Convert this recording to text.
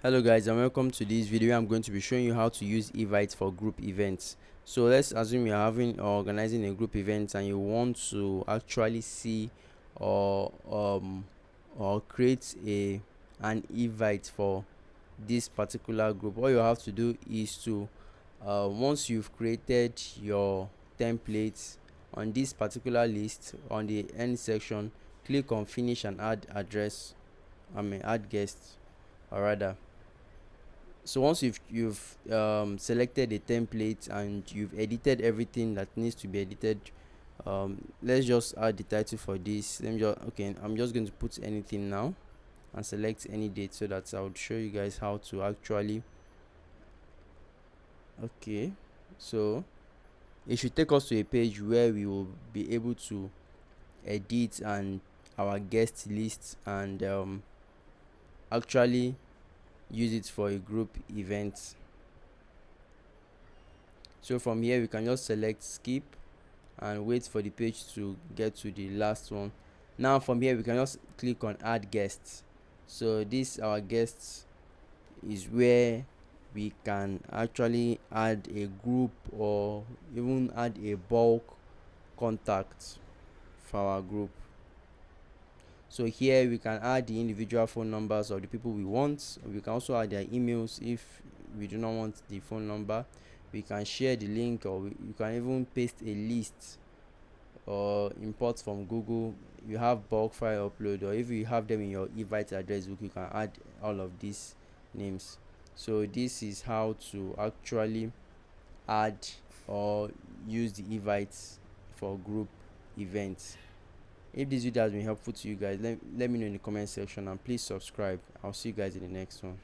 Hello guys, and welcome to this video. I'm going to be showing you how to use Evite for group events. So let's assume you're having or organizing a group event and you want to actually see or create an Evite for this particular group. What you have to do is to once you've created your templates on this particular list, on the end section, click on finish and add address, add guests, or rather. So once you've selected a template and you've edited everything that needs to be edited, let's just add the title for this. I'm just going to put anything now and select any date so that I would show you guys how to actually. Okay, so it should take us to a page where we will be able to edit and our guest list and actually use it for a group event. So from here we can just select skip and wait for the page to get to the last one. Now from here we can just click on add guests. So this our guests is where we can actually add a group or even add a bulk contact for our group. So here we can add the individual phone numbers of the people we want. We can also add their emails if we do not want the phone number. We can share the link, or you can even paste a list or import from Google. You have bulk file upload, or if you have them in your Evite address book, you can add all of these names. So this is how to actually add or use the Evite for group events. If this video has been helpful to you guys, let me know in the comment section, and please subscribe. I'll see you guys in the next one.